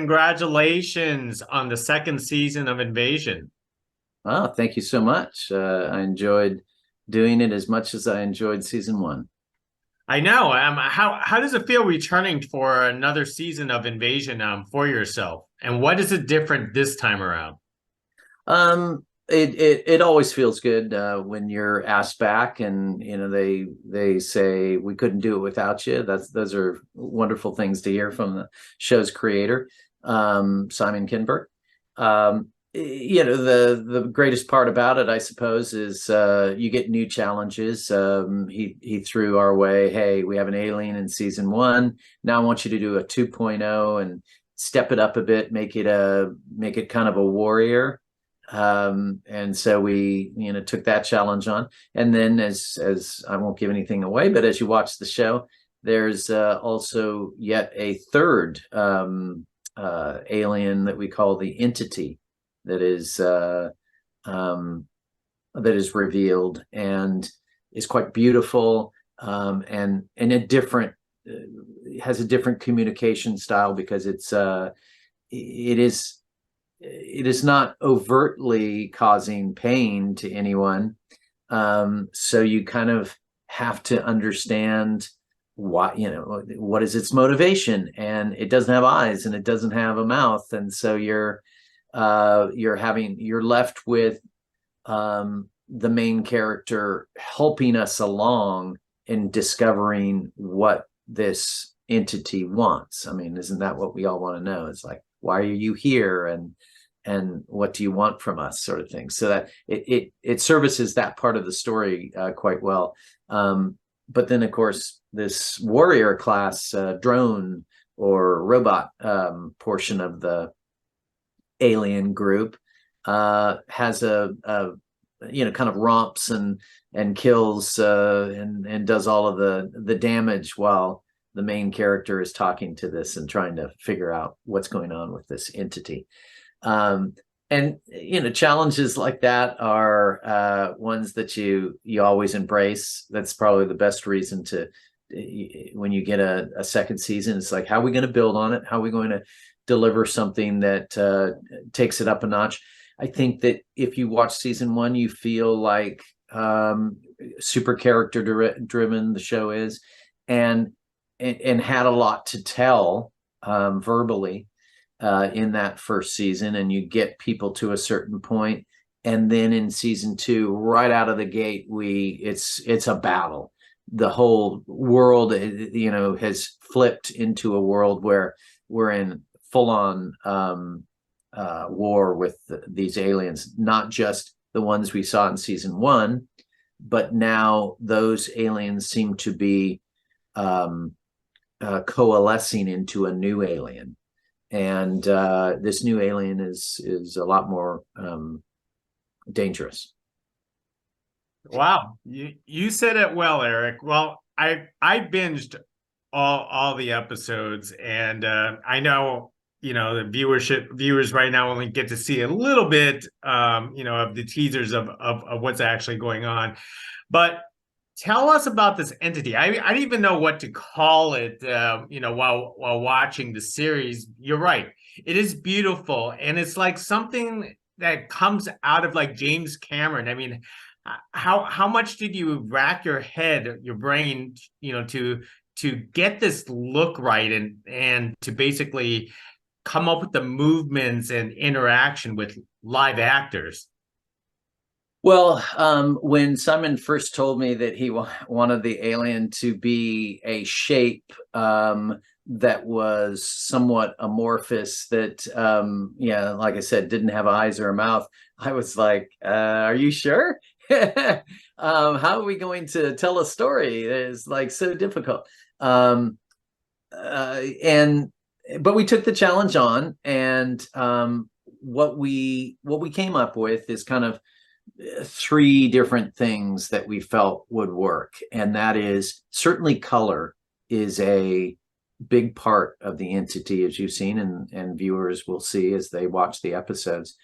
congratulations on the second season of Invasion. Oh, thank you so much. I enjoyed doing it as much as I enjoyed season one. I know. How does it feel returning for another season of Invasion for yourself? And what is it different this time around? It always feels good when you're asked back, and they say we couldn't do it without you. Those are wonderful things to hear from the show's creator, Simon Kinberg. The greatest part about it, I suppose, is you get new challenges. He threw our way, hey, we have an alien in season one. Now I want you to do a 2.0 and step it up a bit, make it kind of a warrior. And so we took that challenge on. And then as I won't give anything away, but as you watch the show, there's also yet a third alien that we call the Entity that is revealed and is quite beautiful, and a different has a different communication style because it is not overtly causing pain to anyone. So you kind of have to understand what is its motivation, and it doesn't have eyes and it doesn't have a mouth. And so you're left with the main character helping us along in discovering what this entity wants. I mean, isn't that what we all want to know? It's like, why are you here, and what do you want from us, sort of thing. So that it services that part of the story quite well. But then, of course, this warrior class drone or robot portion of the alien group has a kind of romps and kills and does all of the damage while the main character is talking to this and trying to figure out what's going on with this entity. And challenges like that are ones that you always embrace. That's probably the best reason to, when you get a second season, it's like, how are we going to build on it? How are we going to deliver something that takes it up a notch? I think that if you watch season one, you feel like super character driven the show is, and had a lot to tell verbally in that first season, and you get people to a certain point, and then in season two, right out of the gate, it's a battle. The whole world has flipped into a world where we're in full-on war with these aliens, not just the ones we saw in season one, but now those aliens seem to be coalescing into a new alien, and this new alien is a lot more dangerous. Wow, you said it well, Eric. Well, I binged all the episodes, and I know the viewers right now only get to see a little bit of the teasers of what's actually going on. But tell us about this entity. I didn't even know what to call it while watching the series. You're right, it is beautiful, and it's like something that comes out of like James Cameron. I mean, how much did you rack your brain to get this look right, and to basically come up with the movements and interaction with live actors? Well, when Simon first told me that he wanted the alien to be a shape that was somewhat amorphous, that like I said, didn't have eyes or a mouth, I was like, are you sure? How are we going to tell a story? It's like so difficult. But we took the challenge on, and what we came up with is kind of three different things that we felt would work, and that is, certainly color is a big part of the entity, as you've seen, and viewers will see as they watch the episodes,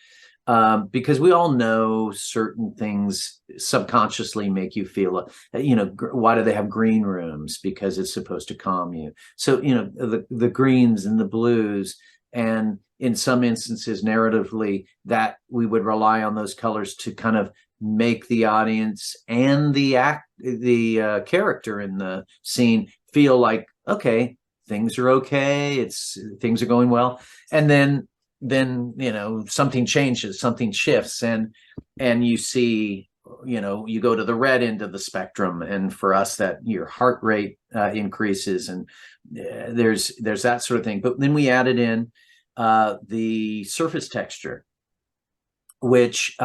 because we all know certain things subconsciously make you feel, why do they have green rooms? Because it's supposed to calm you. So the greens and the blues And in some instances, narratively, that we would rely on those colors to kind of make the audience and the character in the scene feel like, okay, things are okay, things are going well. And then something changes, something shifts, and you see, you go to the red end of the spectrum, and for us, that your heart rate increases, and there's that sort of thing. But then we added in the surface texture, which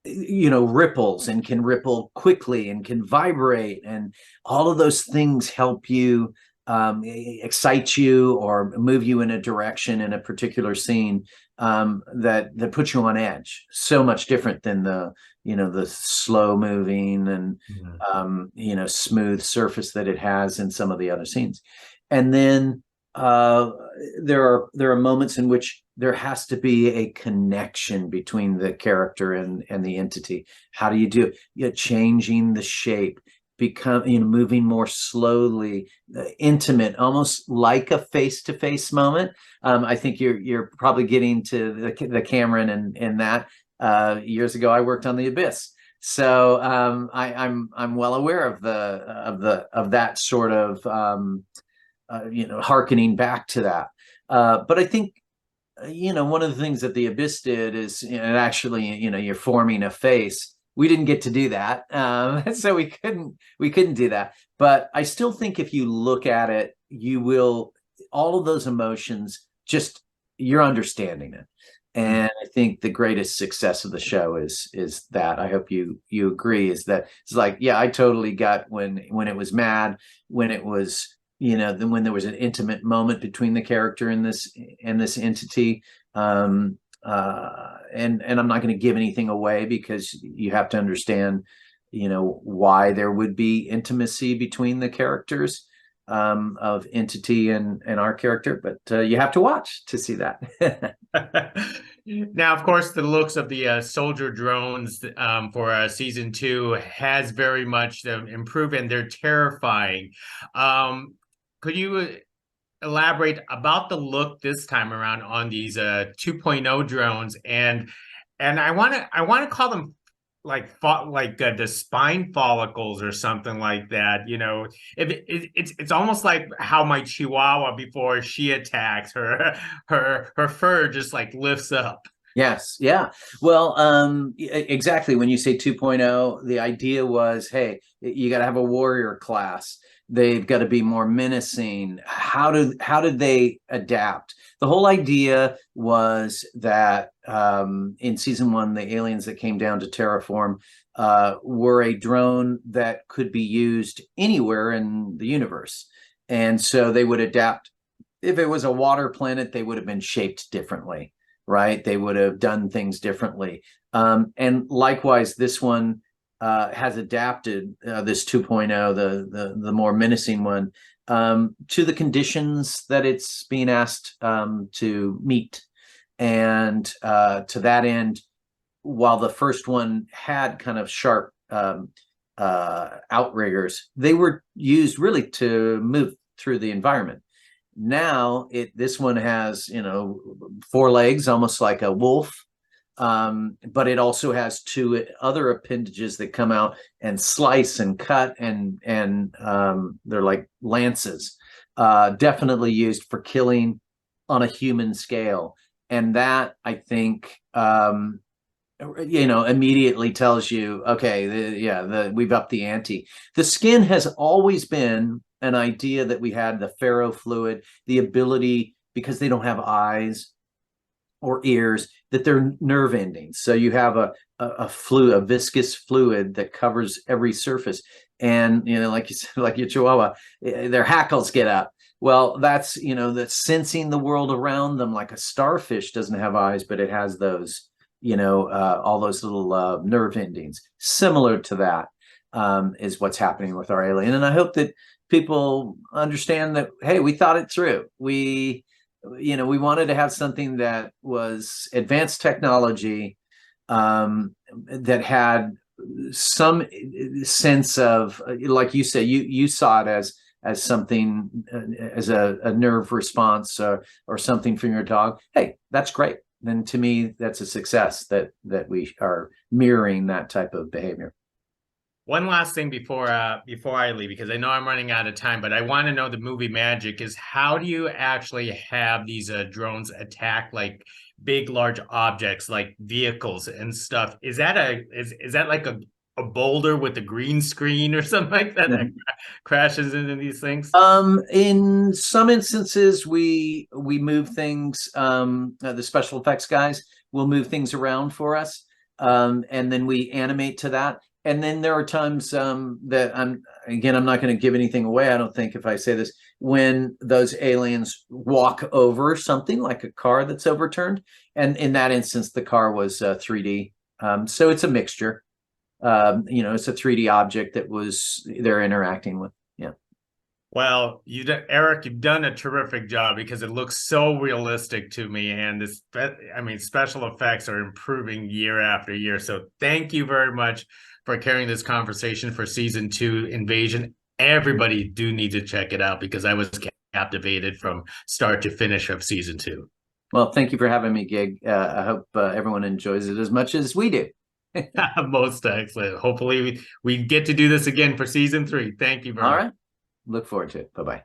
ripples and can ripple quickly and can vibrate, and all of those things help you, excite you or move you in a direction in a particular scene, that puts you on edge. So much different than the slow moving and smooth surface that it has in some of the other scenes. And then there are moments in which there has to be a connection between the character and the entity. How do you do it? Changing the shape, moving more slowly, intimate, almost like a face-to-face moment. I think you're probably getting to the Cameron and that. Years ago, I worked on The Abyss, so I'm well aware of that sort of hearkening back to that. But I think one of the things that The Abyss did is, and actually, you're forming a face. We didn't get to do that, so we couldn't do that. But I still think if you look at it, you will, all of those emotions, just you're understanding it. And I think the greatest success of the show is that, I hope you agree, is that it's like, yeah, I totally got when it was mad, when it was, then when there was an intimate moment between the character and this entity. And I'm not going to give anything away, because you have to understand, why there would be intimacy between the characters of entity and our character. But you have to watch to see that. Now, of course, the looks of the soldier drones for season 2 has very much improved, and they're terrifying. Could you elaborate about the look this time around on these 2.0 drones? And I want to call them like the spine follicles or something like that. It's almost like how my Chihuahua, before she attacks, her fur just like lifts up. Yes. Yeah. Well, exactly. When you say 2.0, the idea was, hey, you got to have a warrior class. They've got to be more menacing. How did they adapt? The whole idea was that in season 1, the aliens that came down to terraform were a drone that could be used anywhere in the universe. And so they would adapt. If it was a water planet, they would have been shaped differently, right? They would have done things differently. And likewise, this one has adapted, this 2.0, the more menacing one, to the conditions that it's being asked to meet. And to that end, while the first one had kind of sharp outriggers, they were used really to move through the environment. Now this one has 4 legs, almost like a wolf. But it also has 2 other appendages that come out and slice and cut, and they're like lances, definitely used for killing on a human scale. And that, I think, immediately tells you, okay, we've upped the ante. The skin has always been an idea that we had, the ferrofluid, the ability, because they don't have eyes or ears, that they're nerve endings. So you have a viscous fluid that covers every surface. And, like you said, like your Chihuahua, their hackles get up. Well, that's sensing the world around them, like a starfish doesn't have eyes, but it has those, all those little nerve endings. Similar to that is what's happening with our alien. And I hope that people understand that, hey, we thought it through. We wanted to have something that was advanced technology, that had some sense of, like you said, you saw it as as something, as a nerve response, or something from your dog, hey, that's great. Then to me, that's a success that we are mirroring that type of behavior. One last thing before I leave, because I know I'm running out of time, but I want to know the movie magic is how do you actually have these drones attack like big, large objects like vehicles and stuff? Is that is that like a boulder with a green screen or something like that that crashes into these things? In some instances, we move things. The special effects guys will move things around for us, and then we animate to that. And then there are times that I'm not going to give anything away, I don't think, if I say this, when those aliens walk over something like a car that's overturned. And in that instance, the car was 3D. So it's a mixture. It's a 3D object that they're interacting with. Yeah. Well, Erik, you've done a terrific job because it looks so realistic to me, and special effects are improving year after year. So thank you very much for carrying this conversation for season 2, Invasion. Everybody do need to check it out because I was captivated from start to finish of season 2. Well, thank you for having me, Gig. I hope everyone enjoys it as much as we do. Most excellent. Hopefully we get to do this again for season 3. Thank you very much. All right. Look forward to it. Bye-bye.